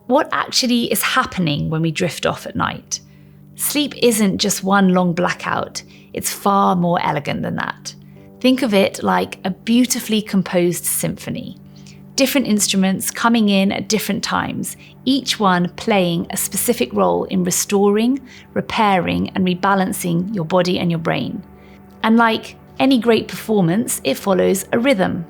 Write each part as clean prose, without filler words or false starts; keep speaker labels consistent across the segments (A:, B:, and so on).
A: What actually is happening when we drift off at night? Sleep isn't just one long blackout, it's far more elegant than that. Think of it like a beautifully composed symphony. Different instruments coming in at different times, each one playing a specific role in restoring, repairing, and rebalancing your body and your brain. And like any great performance, it follows a rhythm.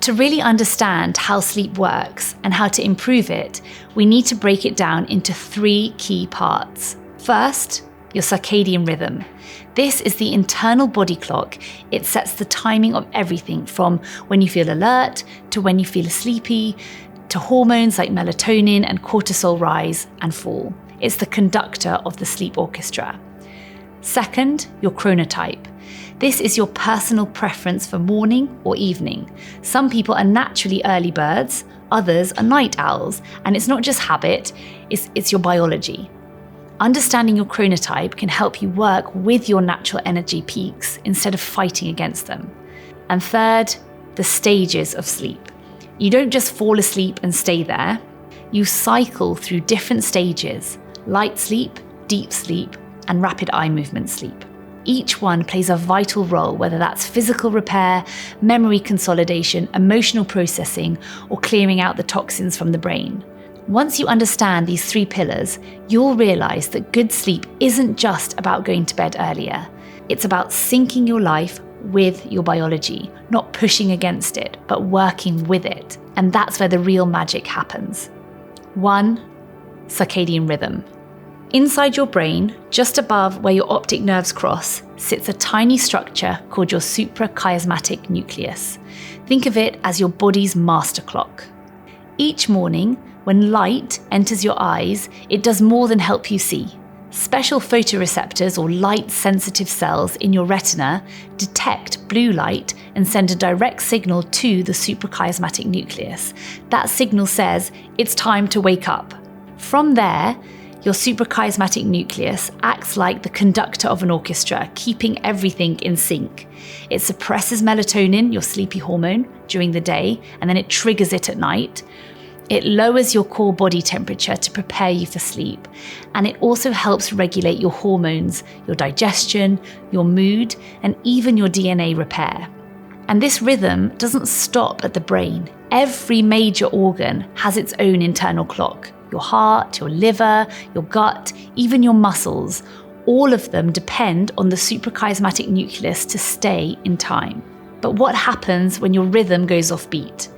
A: To really understand how sleep works and how to improve it, we need to break it down into 3 key parts. First, your circadian rhythm. This is the internal body clock. It sets the timing of everything from when you feel alert to when you feel sleepy, to hormones like melatonin and cortisol rise and fall. It's the conductor of the sleep orchestra. Second, your chronotype. This is your personal preference for morning or evening. Some people are naturally early birds, others are night owls, and it's not just habit, it's your biology. Understanding your chronotype can help you work with your natural energy peaks instead of fighting against them. And third, the stages of sleep. You don't just fall asleep and stay there. You cycle through different stages: light sleep, deep sleep, and rapid eye movement sleep. Each one plays a vital role, whether that's physical repair, memory consolidation, emotional processing, or clearing out the toxins from the brain. Once you understand these 3 pillars, you'll realize that good sleep isn't just about going to bed earlier. It's about syncing your life with your biology, not pushing against it, but working with it. And that's where the real magic happens. 1. Circadian rhythm. Inside your brain, just above where your optic nerves cross, sits a tiny structure called your suprachiasmatic nucleus. Think of it as your body's master clock. Each morning, when light enters your eyes, it does more than help you see. Special photoreceptors or light-sensitive cells in your retina detect blue light and send a direct signal to the suprachiasmatic nucleus. That signal says, it's time to wake up. From there, your suprachiasmatic nucleus acts like the conductor of an orchestra, keeping everything in sync. It suppresses melatonin, your sleepy hormone, during the day, and then it triggers it at night. It lowers your core body temperature to prepare you for sleep, and it also helps regulate your hormones, your digestion, your mood, and even your DNA repair. And this rhythm doesn't stop at the brain. Every major organ has its own internal clock. Your heart, your liver, your gut, even your muscles, all of them depend on the suprachiasmatic nucleus to stay in time. But what happens when your rhythm goes off beat?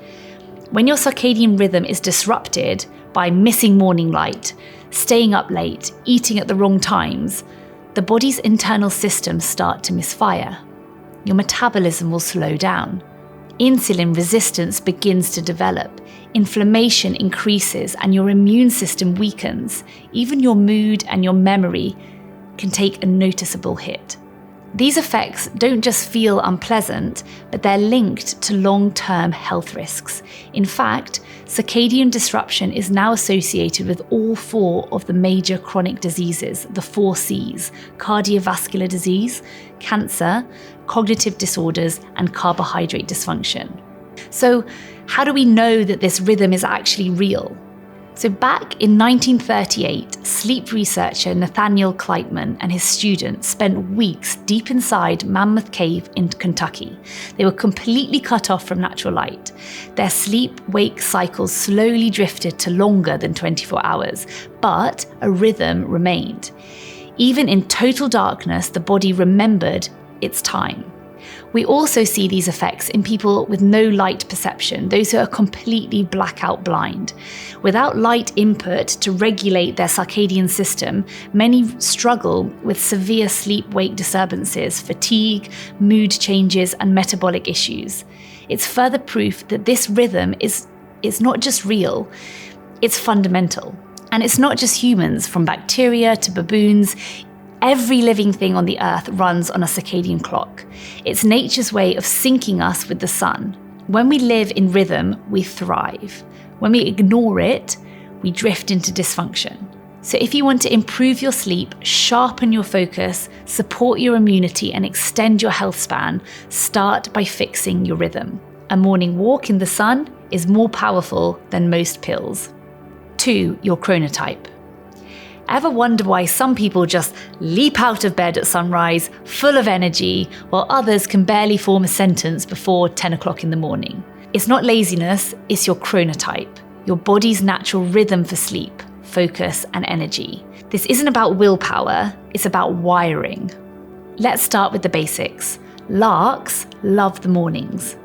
A: When your circadian rhythm is disrupted by missing morning light, staying up late, eating at the wrong times, the body's internal systems start to misfire. Your metabolism will slow down. Insulin resistance begins to develop. Inflammation increases and your immune system weakens. Even your mood and your memory can take a noticeable hit. These effects don't just feel unpleasant, but they're linked to long-term health risks. In fact, circadian disruption is now associated with all 4 of the major chronic diseases, the 4 Cs: cardiovascular disease, cancer, cognitive disorders, and carbohydrate dysfunction. So, how do we know that this rhythm is actually real? So back in 1938, sleep researcher Nathaniel Kleitman and his students spent weeks deep inside Mammoth Cave in Kentucky. They were completely cut off from natural light. Their sleep-wake cycles slowly drifted to longer than 24 hours, but a rhythm remained. Even in total darkness, the body remembered its time. We also see these effects in people with no light perception, those who are completely blackout blind. Without light input to regulate their circadian system, many struggle with severe sleep-wake disturbances, fatigue, mood changes, and metabolic issues. It's further proof that this rhythm is not just real, it's fundamental. And it's not just humans, from bacteria to baboons. Every living thing on the earth runs on a circadian clock. It's nature's way of syncing us with the sun. When we live in rhythm, we thrive. When we ignore it, we drift into dysfunction. So if you want to improve your sleep, sharpen your focus, support your immunity, and extend your health span, start by fixing your rhythm. A morning walk in the sun is more powerful than most pills. 2. Your chronotype. Ever wonder why some people just leap out of bed at sunrise, full of energy, while others can barely form a sentence before 10 o'clock in the morning? It's not laziness, it's your chronotype, your body's natural rhythm for sleep, focus, and energy. This isn't about willpower, it's about wiring. Let's start with the basics. Larks love the mornings.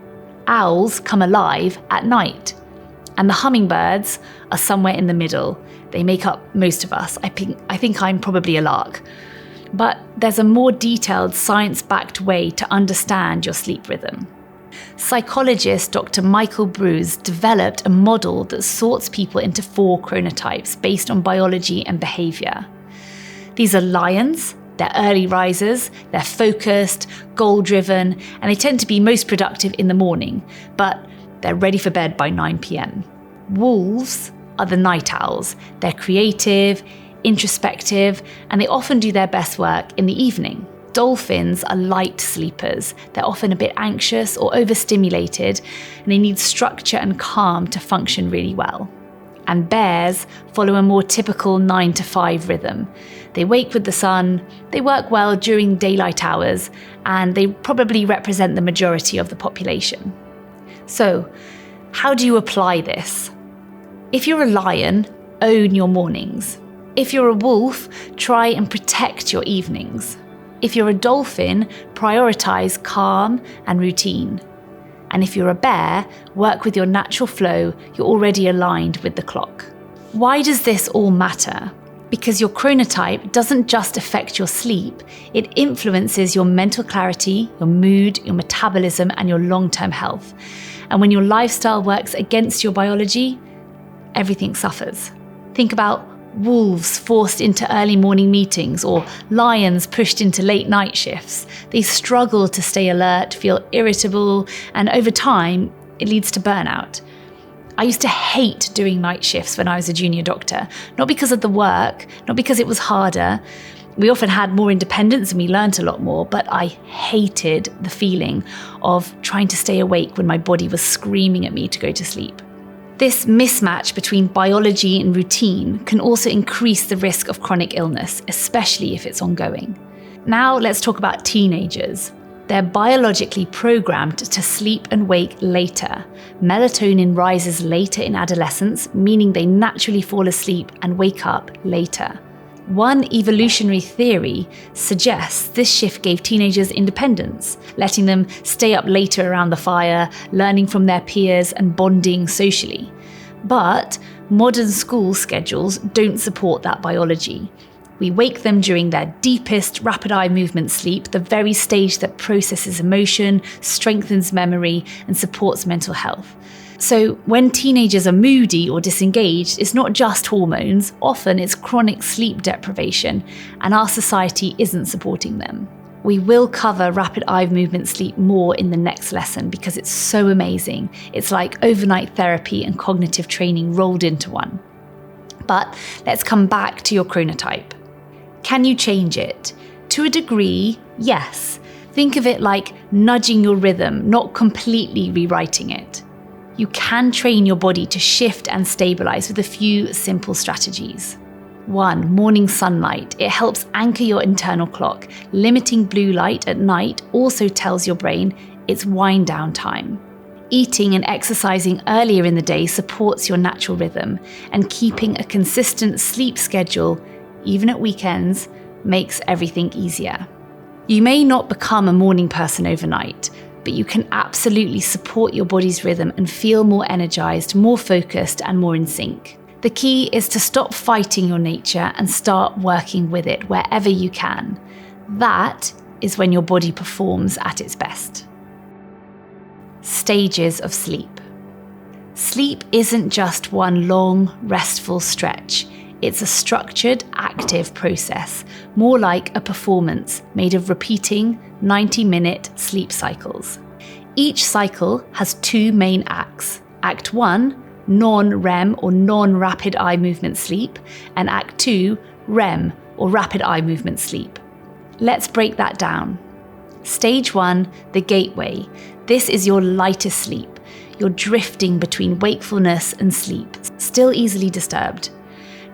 A: Owls come alive at night. And the hummingbirds are somewhere in the middle. They make up most of us. I think I'm probably a lark. But there's a more detailed, science-backed way to understand your sleep rhythm. Psychologist Dr. Michael Brews developed a model that sorts people into 4 chronotypes based on biology and behavior. These are lions. They're early risers, they're focused, goal-driven, and they tend to be most productive in the morning, but they're ready for bed by 9 p.m. Wolves are the night owls. They're creative, introspective, and they often do their best work in the evening. Dolphins are light sleepers. They're often a bit anxious or overstimulated, and they need structure and calm to function really well. And bears follow a more typical 9 to 5 rhythm. They wake with the sun, they work well during daylight hours, and they probably represent the majority of the population. So, how do you apply this? If you're a lion, own your mornings. If you're a wolf, try and protect your evenings. If you're a dolphin, prioritize calm and routine. And if you're a bear, work with your natural flow, you're already aligned with the clock. Why does this all matter? Because your chronotype doesn't just affect your sleep, it influences your mental clarity, your mood, your metabolism, and your long-term health. And when your lifestyle works against your biology, everything suffers. Think about wolves forced into early morning meetings or lions pushed into late night shifts. They struggle to stay alert, feel irritable, and over time, it leads to burnout. I used to hate doing night shifts when I was a junior doctor, not because of the work, not because it was harder. We often had more independence and we learnt a lot more, but I hated the feeling of trying to stay awake when my body was screaming at me to go to sleep. This mismatch between biology and routine can also increase the risk of chronic illness, especially if it's ongoing. Now let's talk about teenagers. They're biologically programmed to sleep and wake later. Melatonin rises later in adolescence, meaning they naturally fall asleep and wake up later. One evolutionary theory suggests this shift gave teenagers independence, letting them stay up later around the fire, learning from their peers and bonding socially. But modern school schedules don't support that biology. We wake them during their deepest rapid eye movement sleep, the very stage that processes emotion, strengthens memory, and supports mental health. So when teenagers are moody or disengaged, it's not just hormones, often it's chronic sleep deprivation, and our society isn't supporting them. We will cover rapid eye movement sleep more in the next lesson because it's so amazing. It's like overnight therapy and cognitive training rolled into one. But let's come back to your chronotype. Can you change it? To a degree, yes. Think of it like nudging your rhythm, not completely rewriting it. You can train your body to shift and stabilize with a few simple strategies. 1. Morning sunlight. It helps anchor your internal clock. Limiting blue light at night also tells your brain it's wind down time. Eating and exercising earlier in the day supports your natural rhythm, and keeping a consistent sleep schedule, even at weekends, makes everything easier. You may not become a morning person overnight, but you can absolutely support your body's rhythm and feel more energized, more focused, and more in sync. The key is to stop fighting your nature and start working with it wherever you can. That is when your body performs at its best. Stages of sleep. Sleep isn't just one long, restful stretch. It's a structured, active process, more like a performance made of repeating 90-minute sleep cycles. Each cycle has 2 main acts. Act 1, non-REM or non-rapid eye movement sleep, and Act 2, REM or rapid eye movement sleep. Let's break that down. Stage 1, the gateway. This is your lightest sleep. You're drifting between wakefulness and sleep, still easily disturbed.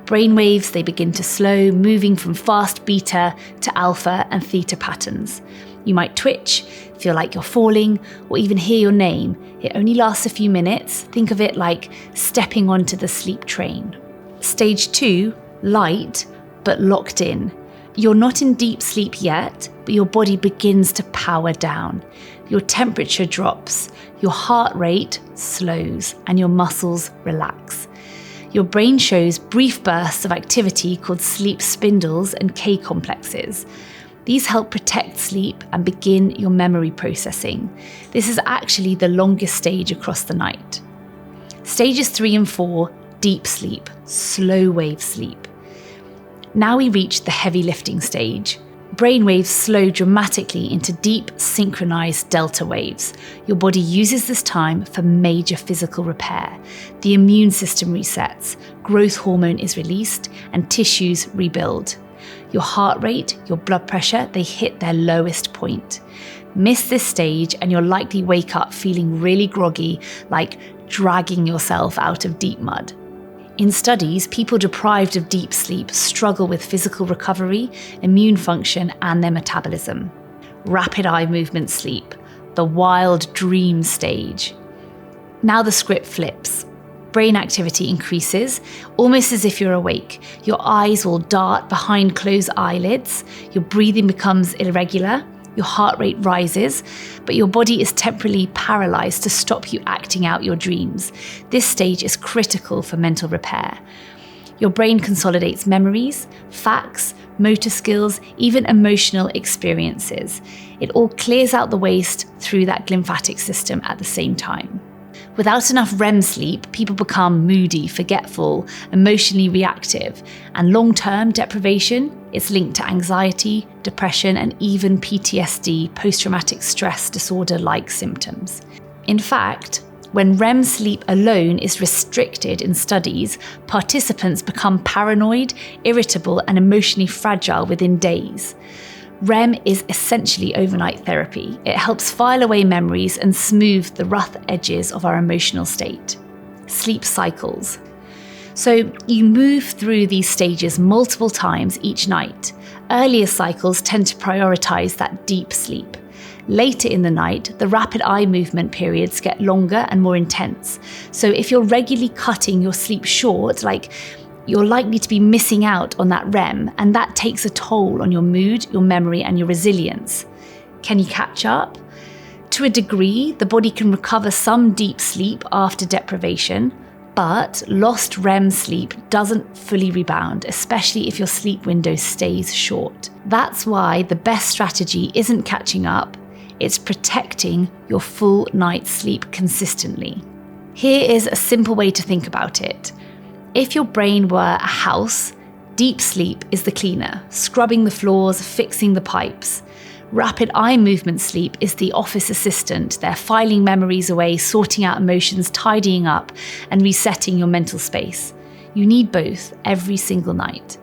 A: Brainwaves, they begin to slow, moving from fast beta to alpha and theta patterns. You might twitch, feel like you're falling, or even hear your name. It only lasts a few minutes. Think of it like stepping onto the sleep train. Stage 2, light, but locked in. You're not in deep sleep yet, but your body begins to power down. Your temperature drops, your heart rate slows, and your muscles relax. Your brain shows brief bursts of activity called sleep spindles and K complexes. These help protect sleep and begin your memory processing. This is actually the longest stage across the night. Stages 3 and 4, deep sleep, slow wave sleep. Now we reach the heavy lifting stage. Brainwaves slow dramatically into deep, synchronized delta waves. Your body uses this time for major physical repair. The immune system resets, growth hormone is released, and tissues rebuild. Your heart rate, your blood pressure, they hit their lowest point. Miss this stage and you'll likely wake up feeling really groggy, like dragging yourself out of deep mud. In studies, people deprived of deep sleep struggle with physical recovery, immune function, and their metabolism. Rapid eye movement sleep, the wild dream stage. Now the script flips. Brain activity increases, almost as if you're awake. Your eyes will dart behind closed eyelids, your breathing becomes irregular, your heart rate rises, but your body is temporarily paralyzed to stop you acting out your dreams. This stage is critical for mental repair. Your brain consolidates memories, facts, motor skills, even emotional experiences. It all clears out the waste through that glymphatic system at the same time. Without enough REM sleep, people become moody, forgetful, emotionally reactive, and long-term deprivation is linked to anxiety, depression, and even PTSD, post-traumatic stress disorder-like symptoms. In fact, when REM sleep alone is restricted in studies, participants become paranoid, irritable, and emotionally fragile within days. REM is essentially overnight therapy. It helps file away memories and smooth the rough edges of our emotional state. Sleep cycles. So you move through these stages multiple times each night. Earlier cycles tend to prioritize that deep sleep. Later in the night, the rapid eye movement periods get longer and more intense. So if you're regularly cutting your sleep short, you're likely to be missing out on that REM, and that takes a toll on your mood, your memory, and your resilience. Can you catch up? To a degree, the body can recover some deep sleep after deprivation, but lost REM sleep doesn't fully rebound, especially if your sleep window stays short. That's why the best strategy isn't catching up, it's protecting your full night's sleep consistently. Here is a simple way to think about it. If your brain were a house, deep sleep is the cleaner, scrubbing the floors, fixing the pipes. Rapid eye movement sleep is the office assistant. They're filing memories away, sorting out emotions, tidying up, and resetting your mental space. You need both every single night.